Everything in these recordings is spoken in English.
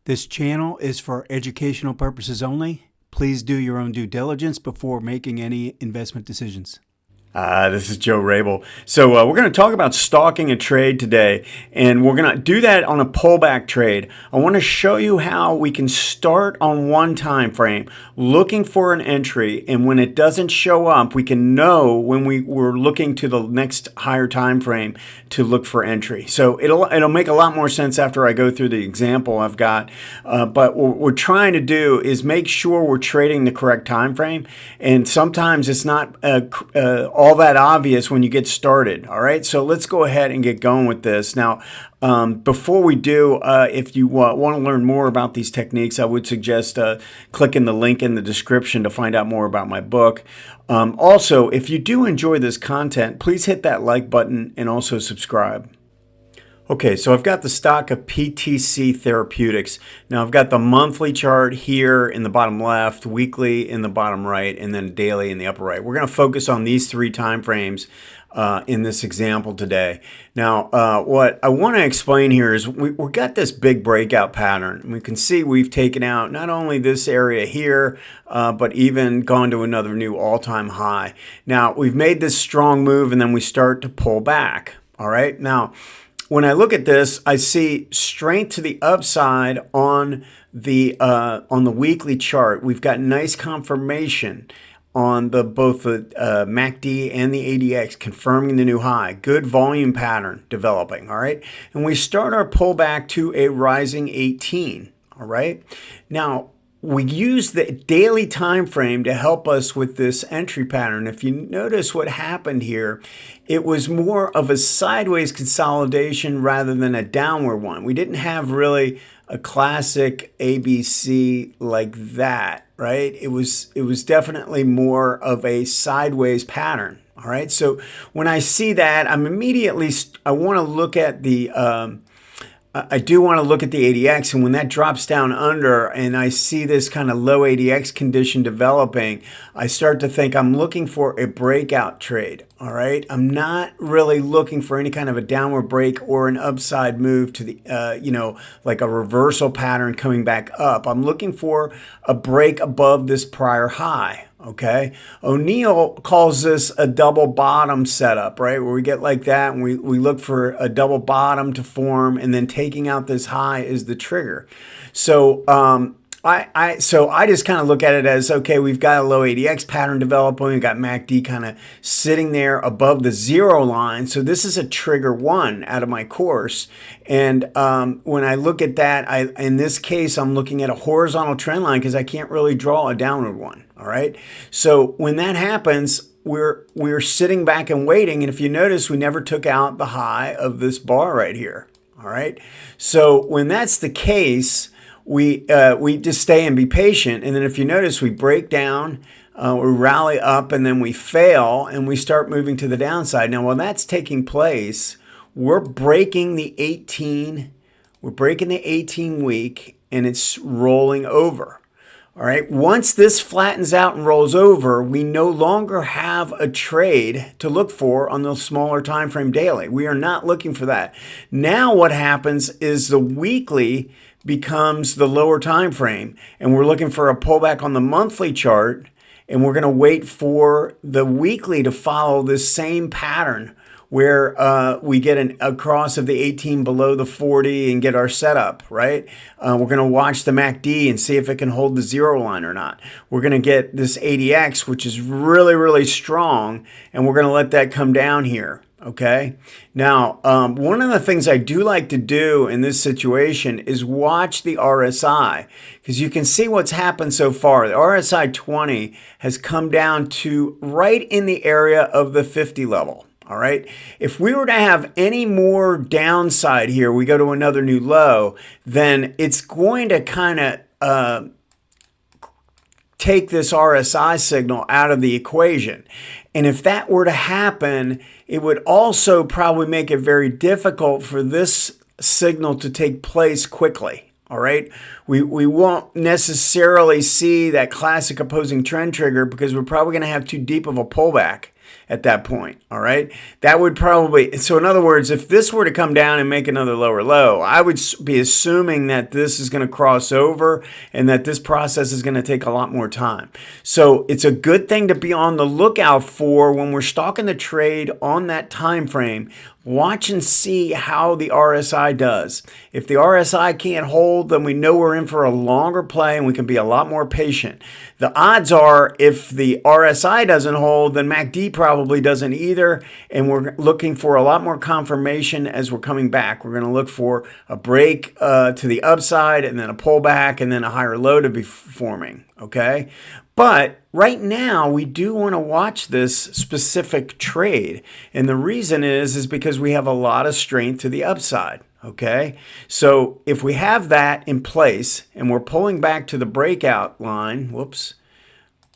This channel is for educational purposes only. Please do your own due diligence before making any investment decisions. This is Joe Rabil. So we're going to talk about stalking a trade today, and we're going to do that on a pullback trade. I want to show you how we can start on one time frame looking for an entry, and when it doesn't show up, we can know when we're looking to the next higher time frame to look for entry. So it'll make a lot more sense after I go through the example I've got. But what we're trying to do is make sure we're trading the correct time frame, and sometimes it's not all that obvious when you get started. All right, so let's go ahead and get going with this. Now, before we do, if you want to learn more about these techniques, I would suggest clicking the link in the description to find out more about my book. Also, if you do enjoy this content, please hit that like button and also subscribe. Okay, so I've got the stock of PTC Therapeutics. Now I've got the monthly chart here in the bottom left, weekly in the bottom right, and then daily in the upper right. We're going to focus on these three time frames in this example today. Now, what I want to explain here is we've got this big breakout pattern. We can see we've taken out not only this area here, but even gone to another new all-time high. Now, we've made this strong move, and then we start to pull back. All right, now, when I look at this, I see strength to the upside on the weekly chart. We've got nice confirmation on both the MACD and the ADX confirming the new high. Good volume pattern developing, all right? And we start our pullback to a rising 18, all right? Now, we use the daily time frame to help us with this entry pattern. If you notice what happened here, it was more of a sideways consolidation rather than a downward one. We didn't have really a classic ABC like that, right? It was definitely more of a sideways pattern. All right. So when I see that, I want to look at the I do want to look at the ADX, and when that drops down under and I see this kind of low ADX condition developing, I start to think I'm looking for a breakout trade. All right. I'm not really looking for any kind of a downward break or an upside move to the, like a reversal pattern coming back up. I'm looking for a break above this prior high. Okay, O'Neill calls this a double bottom setup, right? Where we get like that and we look for a double bottom to form, and then taking out this high is the trigger. So I just kind of look at it as, okay, we've got a low ADX pattern developing. We've got MACD kind of sitting there above the zero line. So this is a trigger one out of my course. And when I look at that, in this case, I'm looking at a horizontal trend line because I can't really draw a downward one. All right. So when that happens, we're sitting back and waiting. And if you notice, we never took out the high of this bar right here. All right. So when that's the case, we just stay and be patient. And then if you notice, we break down, we rally up, and then we fail and we start moving to the downside. Now, while that's taking place, we're breaking the 18 week, and it's rolling over. All right. Once this flattens out and rolls over, we no longer have a trade to look for on the smaller time frame daily. We are not looking for that. Now what happens is the weekly becomes the lower time frame, and we're looking for a pullback on the monthly chart, and we're going to wait for the weekly to follow this same pattern where we get a cross of the 18 below the 40 and get our setup, right? We're going to watch the MACD and see if it can hold the zero line or not. We're going to get this ADX, which is really, really strong, and we're going to let that come down here. Okay. Now, one of the things I do like to do in this situation is watch the RSI, because you can see what's happened so far. The RSI 20 has come down to right in the area of the 50 level. All right. If we were to have any more downside here, we go to another new low, then it's going to kind of take this RSI signal out of the equation. And if that were to happen, it would also probably make it very difficult for this signal to take place quickly. All right. We won't necessarily see that classic opposing trend trigger because we're probably going to have too deep of a pullback. at that point. All right. That would probably, so in other words, if this were to come down and make another lower low, I would be assuming that this is going to cross over and that this process is going to take a lot more time. So it's a good thing to be on the lookout for when we're stalking the trade on that time frame. Watch and see how the RSI does. If the RSI can't hold, then we know we're in for a longer play and we can be a lot more patient. The odds are if the RSI doesn't hold, then MACD probably doesn't either, and we're looking for a lot more confirmation as we're coming back. We're going to look for a break to the upside and then a pullback and then a higher low to be forming, okay? But right now, we do want to watch this specific trade. And the reason is because we have a lot of strength to the upside. Okay. So if we have that in place and we're pulling back to the breakout line,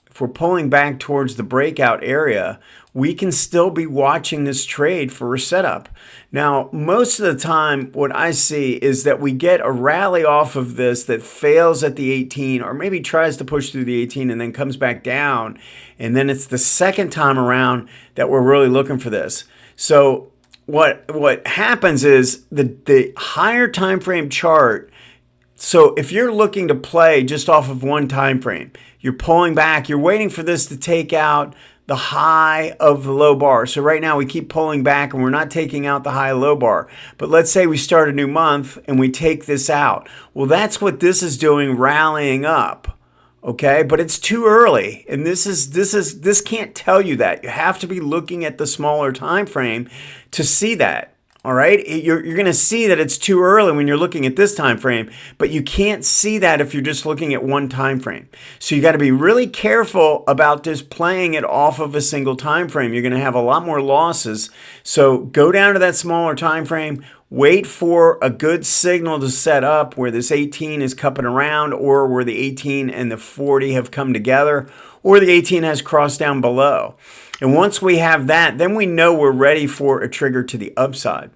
if we're pulling back towards the breakout area, we can still be watching this trade for a setup. Now, most of the time, what I see is that we get a rally off of this that fails at the 18 or maybe tries to push through the 18 and then comes back down. And then it's the second time around that we're really looking for this. So what happens is the higher time frame chart. So if you're looking to play just off of one time frame, you're pulling back, you're waiting for this to take out the high of the low bar. So right now we keep pulling back and we're not taking out the high low bar. But let's say we start a new month and we take this out. Well, that's what this is doing, rallying up. Okay, but it's too early, and this can't tell you that. You have to be looking at the smaller time frame to see that. All right, you're going to see that it's too early when you're looking at this time frame, but you can't see that if you're just looking at one time frame. So you got to be really careful about just playing it off of a single time frame. You're going to have a lot more losses. So go down to that smaller time frame. Wait for a good signal to set up where this 18 is cupping around, or where the 18 and the 40 have come together, or the 18 has crossed down below. And once we have that, then we know we're ready for a trigger to the upside.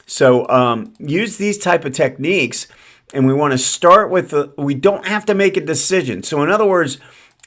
So use these type of techniques, and we want to start with we don't have to make a decision. So in other words,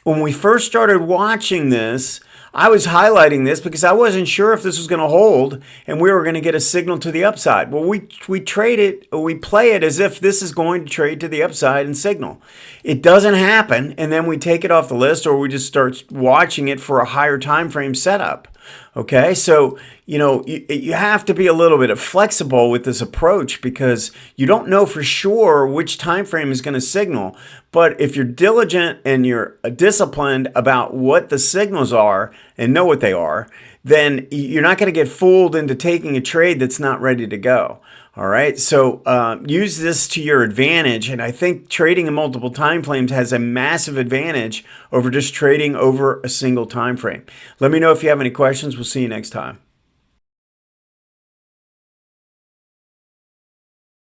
when we first started watching this, I was highlighting this because I wasn't sure if this was going to hold and we were going to get a signal to the upside. Well, we trade it, we play it as if this is going to trade to the upside and signal. It doesn't happen, and then we take it off the list, or we just start watching it for a higher time frame setup. Okay, so you have to be a little bit flexible with this approach because you don't know for sure which time frame is going to signal. But if you're diligent and you're disciplined about what the signals are and know what they are, then you're not going to get fooled into taking a trade that's not ready to go. All right, so use this to your advantage, and I think trading in multiple time frames has a massive advantage over just trading over a single time frame. Let me know if you have any questions. We'll see you next time.